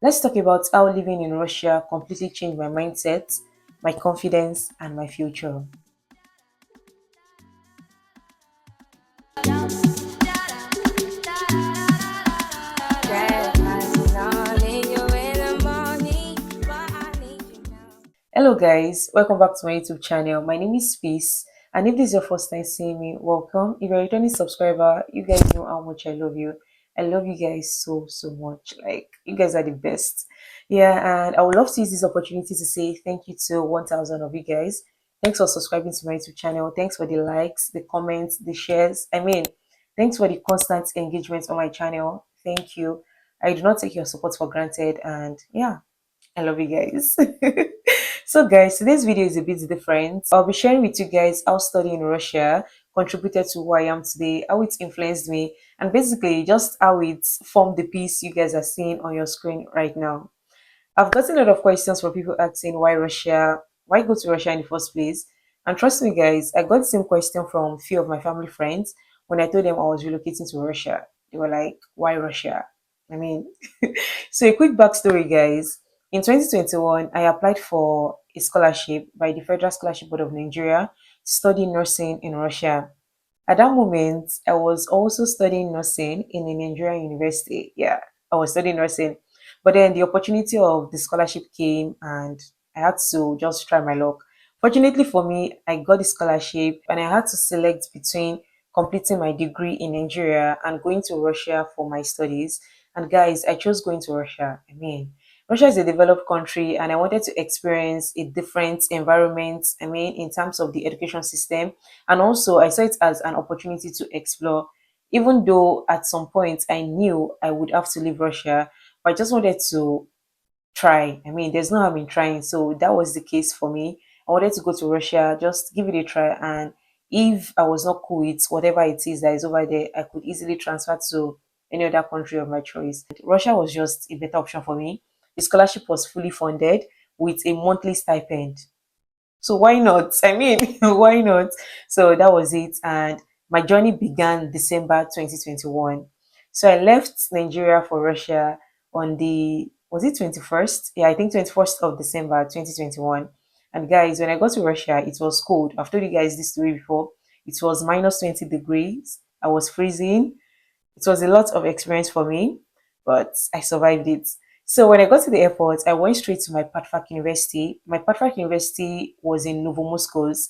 Let's talk about how living in Russia completely changed my mindset, my confidence, and my future. Hello guys, welcome back to my YouTube channel. My name is Peace, and if this is your first time seeing me, welcome. If you're a returning subscriber, you guys know how much I love you. I love you guys so much. Like, you guys are the best. Yeah, and I would love to use this opportunity to say thank you to 1,000 of you guys. Thanks for subscribing to my YouTube channel. Thanks for the likes, the comments, the shares. Thanks for the constant engagement on my channel. Thank you. I do not take your support for granted, and yeah, I love you guys. So guys, today's video is a bit different. I'll be sharing with you guys how studying in Russia contributed to who I am today, how it influenced me, and basically just how it formed the piece you guys are seeing on your screen right now. I've gotten a lot of questions from people asking why go to Russia in the first place? And trust me guys, I got the same question from a few of my family friends when I told them I was relocating to Russia. They were like, why Russia? I mean, so a quick backstory, guys. In 2021, I applied for a scholarship by the Federal Scholarship Board of Nigeria to study nursing in Russia. At that moment, I was also studying nursing in a Nigerian university. Yeah, I was studying nursing. But then the opportunity of the scholarship came and I had to just try my luck. Fortunately for me, I got the scholarship and I had to select between completing my degree in Nigeria and going to Russia for my studies. And guys, I chose going to Russia. Russia is a developed country and I wanted to experience a different environment, in terms of the education system. And also, I saw it as an opportunity to explore, even though at some point I knew I would have to leave Russia, but I just wanted to try. There's no harm in trying. So that was the case for me. I wanted to go to Russia, just give it a try. And if I was not cool with whatever it is that is over there, I could easily transfer to any other country of my choice. Russia was just a better option for me. The scholarship was fully funded with a monthly stipend. So why not? Why not? So that was it. And my journey began December 2021. So I left Nigeria for Russia on was it 21st? Yeah, I think 21st of December 2021. And guys, when I got to Russia, it was cold. I've told you guys this story before. It was minus 20 degrees. I was freezing. It was a lot of experience for me, but I survived it. So when I got to the airport, I went straight to my Patfak University. My Patfak University was in Novomoskovsk.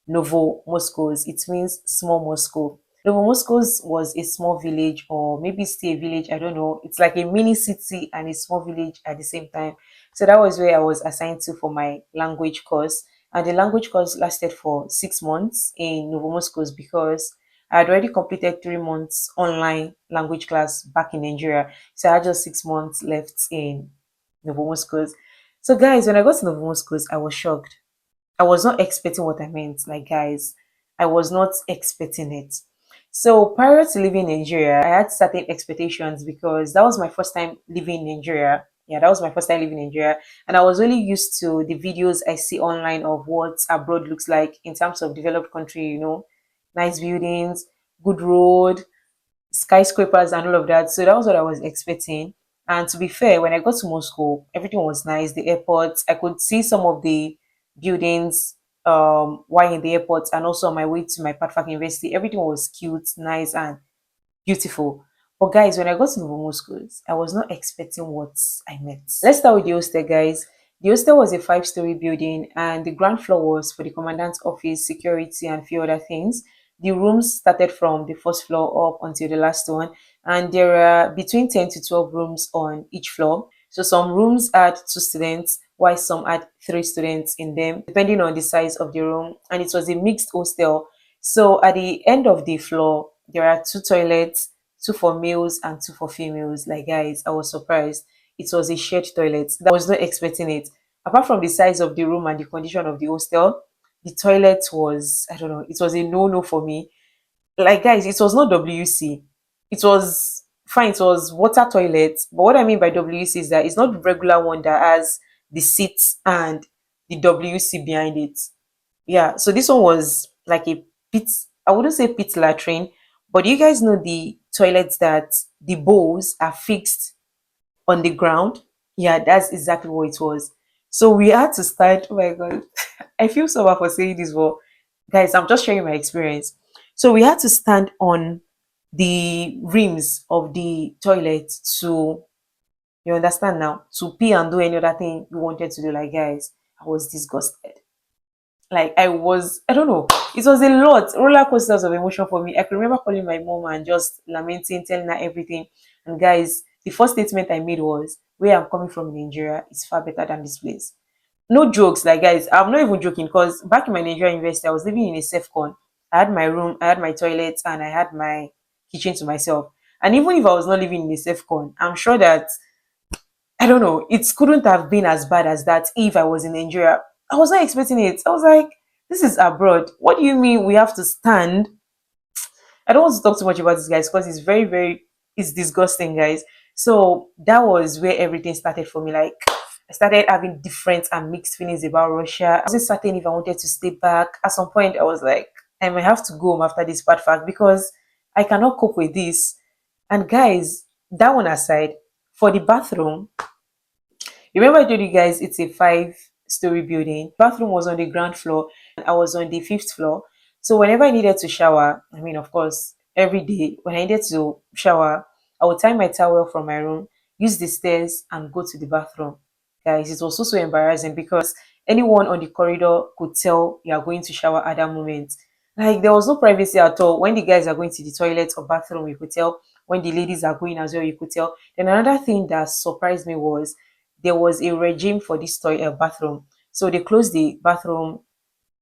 Novomoskovsk, it means small Moscow. Novomoskovsk was a small village, or maybe still a village, I don't know. It's like a mini city and a small village at the same time. So that was where I was assigned to for my language course. And the language course lasted for 6 months in Novomoskovsk because I had already completed 3 months online language class back in Nigeria. So I had just 6 months left in Novomoskovsk. So guys, when I got to Novomoskovsk, I was shocked. I was not expecting what I meant. Like guys, I was not expecting it. So prior to leaving Nigeria, I had certain expectations because that was my first time living in Nigeria. Yeah, that was my first time living in Nigeria. And I was really used to the videos I see online of what abroad looks like in terms of developed country, nice buildings, good road, skyscrapers and all of that. So that was what I was expecting. And to be fair, when I got to Moscow, everything was nice. The airport, I could see some of the buildings while in the airport, and also on my way to my Padfak University. Everything was cute, nice, and beautiful. But guys, when I got to Novomoskovsk, I was not expecting what I met. Let's start with the hostel, guys. The hostel was a five-story building, and the ground floor was for the commandant's office, security, and a few other things. The rooms started from the first floor up until the last one, and there are between 10 to 12 rooms on each floor. So some rooms had two students, while some had three students in them, depending on the size of the room. And it was a mixed hostel. So at the end of the floor, there are two toilets, two for males and two for females. Like guys, I was surprised. It was a shared toilet. That was not expecting it. Apart from the size of the room and the condition of the hostel, the toilet was, I don't know, it was a no-no for me. Like guys, it was not WC. It was fine, it was water toilet. But what I mean by WC is that it's not the regular one that has the seat and the WC behind it. Yeah, so this one was like a pit, I wouldn't say pit latrine, but you guys know the toilets that the bowls are fixed on the ground. Yeah, that's exactly what it was. So we had to start. Oh my god, I feel so bad for saying this, but guys, I'm just sharing my experience. So we had to stand on the rims of the toilet to, you understand now, to pee and do any other thing we wanted to do. Like, guys, I was disgusted. Like, I don't know. It was a lot, roller coasters of emotion for me. I can remember calling my mom and just lamenting, telling her everything. And guys, the first statement I made was, where I'm coming from in Nigeria is far better than this place. No jokes, like, guys, I'm not even joking, because back in my Nigerian university, I was living in a safe con. I had my room, I had my toilet, and I had my kitchen to myself. And even if I was not living in a safe con, I'm sure that, I don't know, it couldn't have been as bad as that if I was in Nigeria. I was not expecting it. I was like, this is abroad. What do you mean we have to stand? I don't want to talk too much about this, guys, because it's very, very, it's disgusting, guys. So that was where everything started for me. Like, I started having different and mixed feelings about Russia. I wasn't certain if I wanted to stay back. At some point, I was like, I might have to go home after this bad fact, because I cannot cope with this. And guys, that one aside, for the bathroom, remember I told you guys it's a five-story building. Bathroom was on the ground floor and I was on the fifth floor. So whenever I needed to shower, I mean, of course, every day when I needed to shower, I would tie my towel from my room, use the stairs, and go to the bathroom. Guys, it was so embarrassing, because anyone on the corridor could tell you are going to shower at that moment. Like, there was no privacy at all. When the guys are going to the toilet or bathroom, you could tell. When the ladies are going as well, you could tell. Then another thing that surprised me was there was a regime for this toilet bathroom. So they closed the bathroom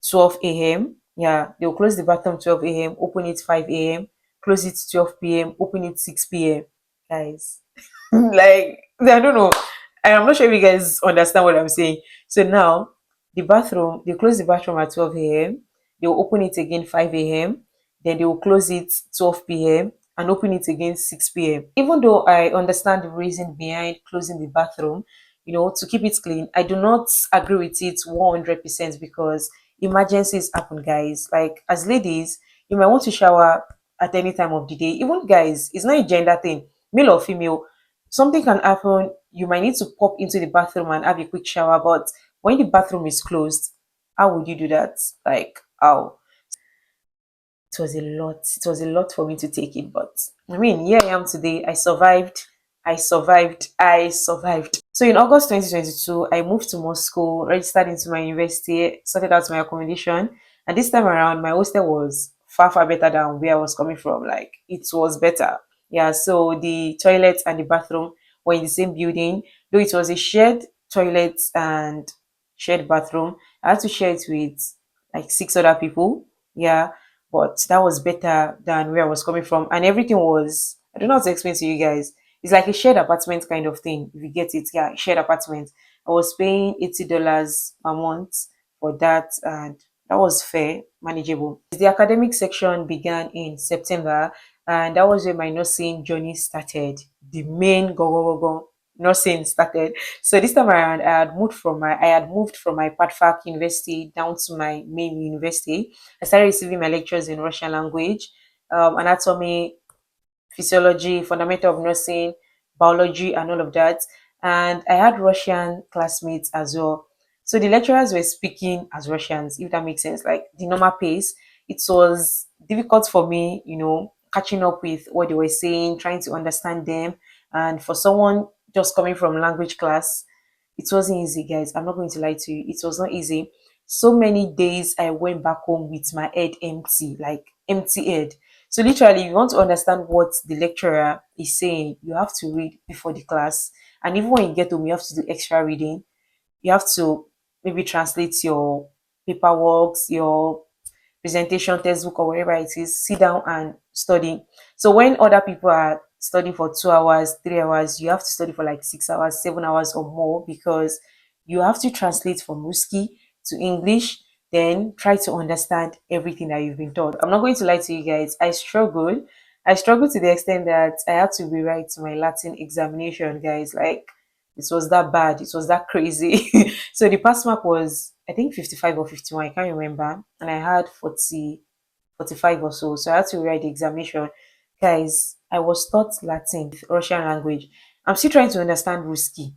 12 a.m. Yeah, they'll close the bathroom 12 a.m., open it 5 a.m., close it 12 p.m., open it 6 p.m. Guys, like, I don't know. I'm not sure if you guys understand what I'm saying. So now, the bathroom, they close the bathroom at 12 a.m., they'll open it again 5 a.m., then they will close it 12 p.m. and open it again 6 p.m. Even though I understand the reason behind closing the bathroom, to keep it clean, I do not agree with it 100%, because emergencies happen, guys. Like, as ladies, you might want to shower at any time of the day. Even guys, it's not a gender thing, male or female. Something can happen. You might need to pop into the bathroom and have a quick shower, but when the bathroom is closed, how would you do that? Like, how? It was a lot. It was a lot for me to take it, but I mean, here I am today. I survived. I survived. I survived. So in August 2022, I moved to Moscow, registered into my university, sorted out my accommodation, and this time around, my hostel was far, far better than where I was coming from. Like, it was better. Yeah, so the toilet and the bathroom were in the same building, though it was a shared toilet and shared bathroom. I had to share it with like six other people. Yeah, but that was better than where I was coming from, and everything was, I don't know how to explain to you guys. It's like a shared apartment kind of thing. If you get it, yeah, shared apartment. I was paying $80 a month for that, and that was fair, manageable. The academic section began in September, and that was where my nursing journey started. The main go nursing started. So this time around, I had moved from my Padfak University down to my main university. I started receiving my lectures in Russian language, anatomy, physiology, fundamental of nursing, biology, and all of that. And I had Russian classmates as well. So the lecturers were speaking as Russians, if that makes sense, like the normal pace. It was difficult for me, catching up with what they were saying, trying to understand them. And for someone just coming from language class, it wasn't easy, guys. I'm not going to lie to you. It was not easy. So many days I went back home with my head empty, like empty head. So literally, if you want to understand what the lecturer is saying, you have to read before the class. And even when you get home, you have to do extra reading. You have to maybe translate your paperwork, your presentation, textbook, or whatever it is, sit down and study. So when other people are studying for 2 hours, 3 hours, you have to study for like 6 hours, 7 hours or more, because you have to translate from Ruski to English, then try to understand everything that you've been taught. I'm not going to lie to you guys. I struggled. I struggled to the extent that I had to rewrite my Latin examination, guys. Like, it was that bad. It was that crazy. So the pass mark was, I think, 55 or 51. I can't remember. And I had 40, 45 or so. So I had to rewrite the examination. Guys, I was taught Latin, Russian language. I'm still trying to understand Ruski.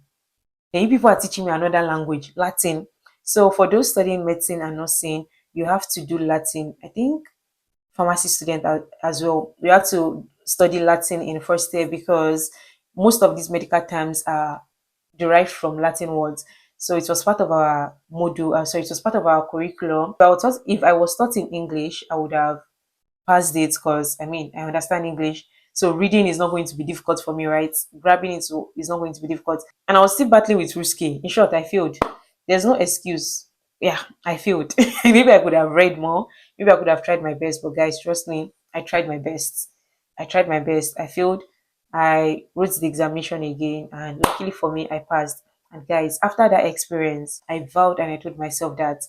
Then you people are teaching me another language, Latin. So for those studying medicine and nursing, you have to do Latin. I think pharmacy student as well. We have to study Latin in first year because most of these medical terms are derived from Latin words. So it was part of our module. So it was part of our curriculum. If I was taught in English, I would have past dates because I mean I understand English. So reading is not going to be difficult for me, right? Grabbing is not going to be difficult. And I was still battling with Ruski. In short, I failed. There's no excuse. Yeah, I failed. Maybe I could have read more. Maybe I could have tried my best. But guys, trust me, I tried my best. I tried my best. I failed. I wrote the examination again, and luckily for me, I passed. And guys, after that experience, I vowed and I told myself that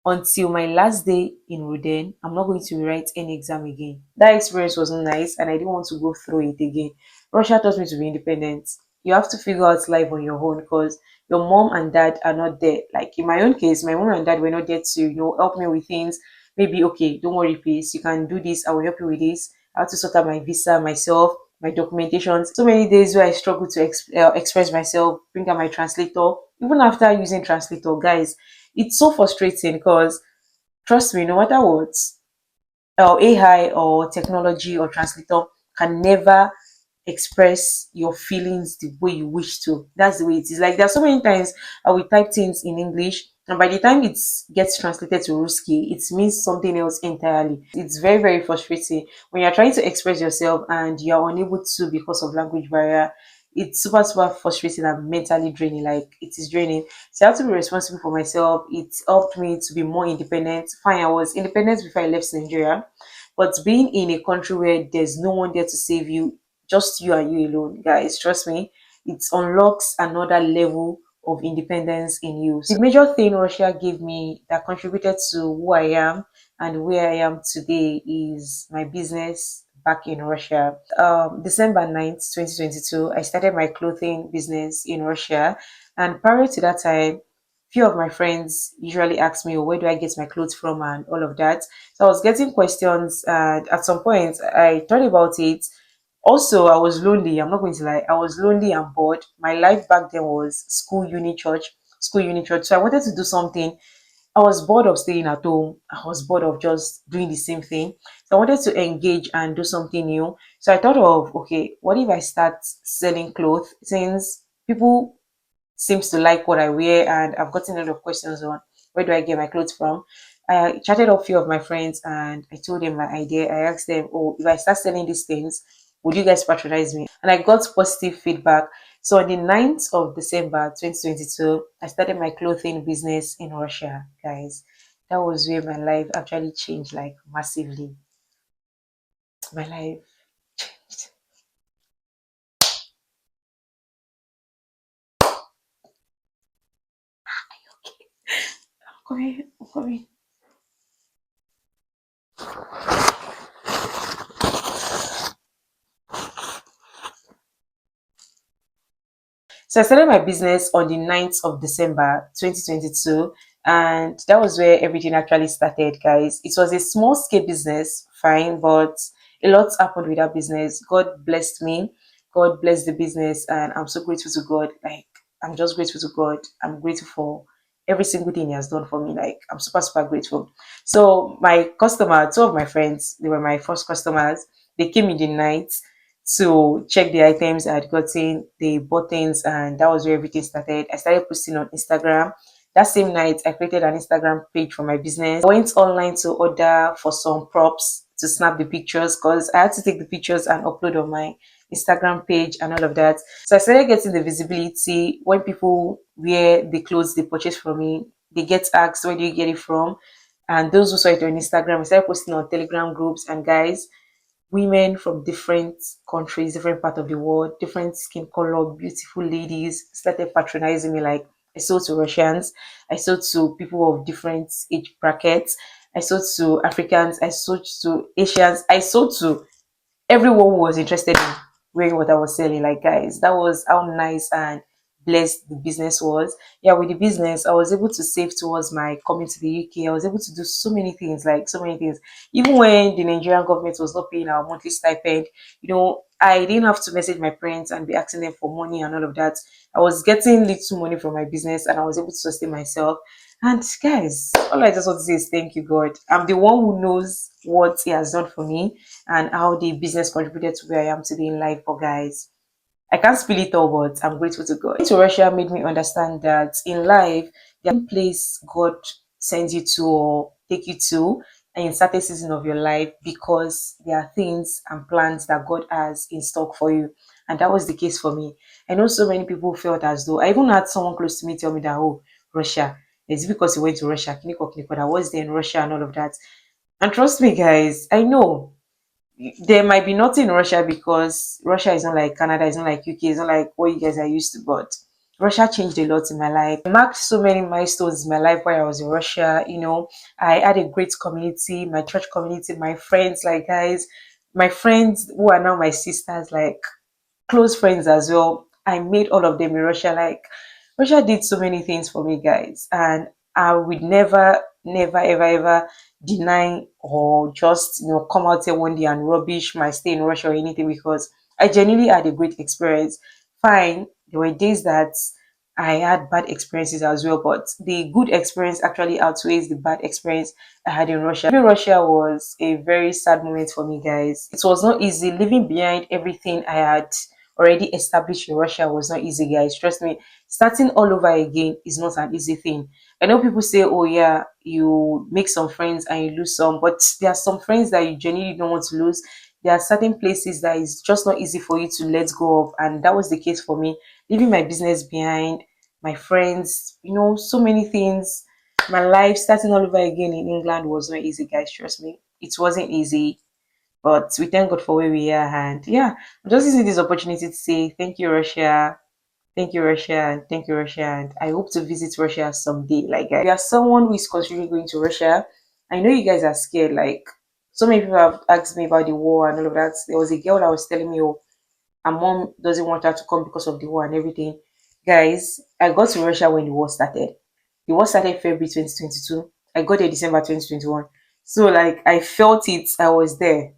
until my last day in Ruden, I'm not going to rewrite any exam again. That experience was nice and I didn't want to go through it again. Russia taught me to be independent. You have to figure out life on your own because your mom and dad are not there. Like in my own case, my mom and dad were not there to, help me with things. Maybe, okay, don't worry, please, you can do this, I will help you with this. I have to sort out my visa myself, my documentations. So many days where I struggle to express myself, bring out my translator. Even after using translator, guys, it's so frustrating because trust me, no matter what, AI or technology or translator can never express your feelings the way you wish to. That's the way it is. Like there are so many times I will type things in English, and by the time it gets translated to Ruski, it means something else entirely. It's very, very frustrating when you're trying to express yourself and you're unable to because of language barrier. It's super, super frustrating and mentally draining. Like it is draining. So I have to be responsible for myself. It helped me to be more independent. Fine, I was independent before I left Nigeria, but being in a country where there's no one there to save you, just you and you alone, guys, trust me, it unlocks another level of independence in you. So the major thing Russia gave me that contributed to who I am and where I am today is my business back in Russia. December 9th, 2022, I started my clothing business in Russia. And prior to that time, few of my friends usually ask me, "Oh, where do I get my clothes from?" and all of that. So I was getting questions, and at some point, I thought about it. Also, I was lonely. I'm not going to lie. I was lonely and bored. My life back then was school, uni, church. So I wanted to do something. I was bored of staying at home. I was bored of just doing the same thing. So I wanted to engage and do something new. So I thought of, okay, what if I start selling clothes since people seems to like what I wear, and I've gotten a lot of questions on where do I get my clothes from. I chatted up a few of my friends and I told them my idea. I asked them, "Oh, if I start selling these things, would you guys patronize me?" And I got positive feedback. So on the 9th of December 2022, I started my clothing business in Russia, guys. That was where my life actually changed like massively. My life changed. I'm coming, I'm coming. So I started my business on the 9th of December 2022, and that was where everything actually started, guys. It was a small scale business, fine, but a lot happened with that business. God blessed me. God blessed the business, and I'm so grateful to God. Like, I'm just grateful to God. I'm grateful for every single thing He has done for me. Like, I'm super, super grateful. So, my customer, two of my friends, they were my first customers. They came in the night to check the items I had gotten, the bought things, and that was where everything started. I started posting on Instagram. That same night, I created an Instagram page for my business. I went online to order for some props to snap the pictures because I had to take the pictures and upload on my Instagram page and all of that. So I started getting the visibility when people wear the clothes they purchase from me. They get asked, "Where do you get it from?" And those who saw it on Instagram, I started posting on Telegram groups. And guys, women from different countries, different part of the world, different skin color, beautiful ladies started patronizing me. Like I sold to Russians, I sold to people of different age brackets, I sold to Africans, I sold to Asians, I sold to everyone who was interested in wearing what I was selling. Like guys, that was how nice and blessed the business was. Yeah, with the business, I was able to save towards my coming to the UK. I was able to do so many things, like so many things. Even when the Nigerian government was not paying our monthly stipend, I didn't have to message my parents and be asking them for money and all of that. I was getting little money from my business and I was able to sustain myself. And guys, all I just want to say is thank you, God. I'm the one who knows what He has done for me and how the business contributed to where I am today in life. But guys, I can't spill it all, but I'm grateful to God. Going to Russia made me understand that in life, there is place God sends you to or take you to in certain season of your life because there are things and plans that God has in stock for you. And that was the case for me. I know so many people felt as though I even had someone close to me tell me that, oh, Russia, is it because you went to Russia? Kiniko, that was there in Russia and all of that. And trust me, guys, I know there might be nothing in Russia because Russia is not like Canada, it's not like UK, it's not like what you guys are used to, but Russia changed a lot in my life. I marked so many milestones in my life while I was in Russia. I had a great community, my church community, my friends, like guys, my friends who are now my sisters, like close friends as well. I made all of them in Russia. Like Russia did so many things for me, guys, and I would never, never, ever, ever deny or just come out here one day and rubbish my stay in Russia or anything because I genuinely had a great experience. Fine, there were days that I had bad experiences as well, but the good experience actually outweighs the bad experience I had in Russia. Leaving Russia was a very sad moment for me, guys. It was not easy. Leaving behind everything I had already established in Russia was not easy, guys. Trust me, starting all over again is not an easy thing. I know people say, oh, yeah, you make some friends and you lose some, but there are some friends that you genuinely don't want to lose. There are certain places that is just not easy for you to let go of, and that was the case for me. Leaving my business behind, my friends, so many things. My life starting all over again in England was not easy, guys. Trust me, it wasn't easy. But we thank God for where we are. And yeah, I'm just using this opportunity to say thank you, Russia. Thank you, Russia, and thank you, Russia. And I hope to visit Russia someday. Like, guys, if you are someone who is considering going to Russia, I know you guys are scared. Like, so many people have asked me about the war and all of that. There was a girl that was telling me, oh, her mom doesn't want her to come because of the war and everything. Guys, I got to Russia when the war started. The war started February 2022. I got there December 2021. So like I felt it, I was there,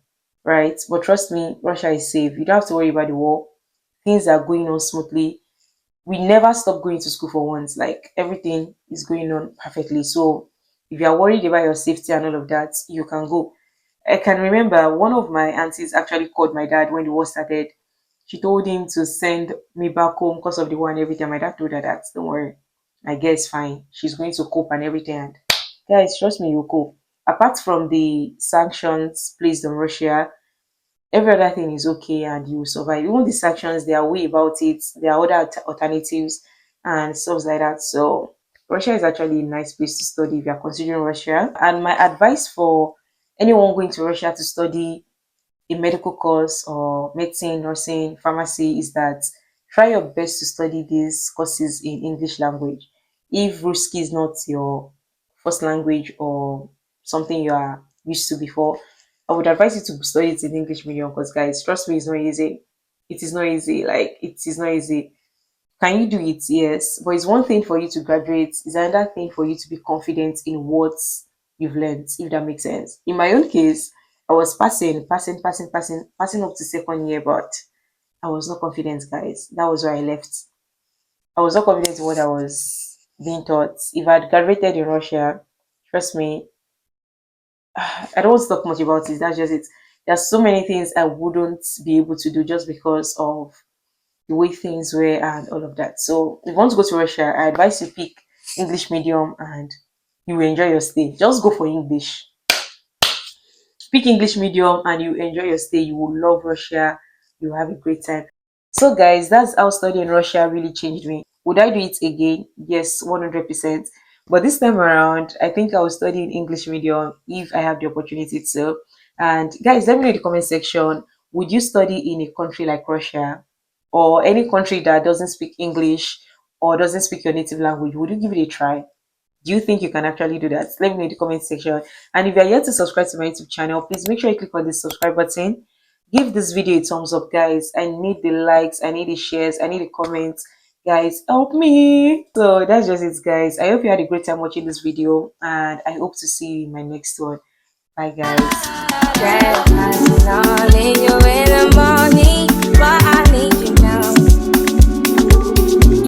right? But trust me, Russia is safe. You don't have to worry about the war. Things are going on smoothly. We never stop going to school for once. Like everything is going on perfectly. So if you are worried about your safety and all of that, you can go. I can remember one of my aunties actually called my dad when the war started. She told him to send me back home because of the war and everything. My dad told her that, don't worry, my girl is fine. She's going to cope and everything. And guys, trust me, you'll cope. Apart from the sanctions placed on Russia, every other thing is okay and you will survive. Even the sanctions, there are way about it. There are other alternatives and stuff like that. So Russia is actually a nice place to study if you are considering Russia. And my advice for anyone going to Russia to study a medical course or medicine, nursing, pharmacy is that try your best to study these courses in English language. If Ruski is not your first language or something you are used to before, I would advise you to study it in English medium because guys, trust me, it's not easy. It is not easy. Like it is not easy. Can you do it? Yes. But it's one thing for you to graduate, it's another thing for you to be confident in what you've learned, if that makes sense. In my own case, I was passing up to second year, but I was not confident, guys. That was where I left. I was not confident in what I was being taught. If I had graduated in Russia, trust me, I don't want to talk much about it. That's just it. There's so many things I wouldn't be able to do just because of the way things were and all of that. So if you want to go to Russia, I advise you pick English medium and you will enjoy your stay. Just go for English. Pick English medium and you enjoy your stay. You will love Russia. You will have a great time. So guys, that's how studying in Russia really changed me. Would I do it again? Yes, 100%. But this time around, I think I will study in English medium if I have the opportunity to. And guys, let me know in the comment section, would you study in a country like Russia or any country that doesn't speak English or doesn't speak your native language? Would you give it a try? Do you think you can actually do that? Let me know in the comment section. And if you're yet to subscribe to my YouTube channel, please make sure you click on the subscribe button. Give this video a thumbs up, guys. I need the likes, I need the shares, I need the comments. Guys, help me. So that's just it, guys. I hope you had a great time watching this video, and I hope to see you in my next one. Bye, guys. Red, in the morning.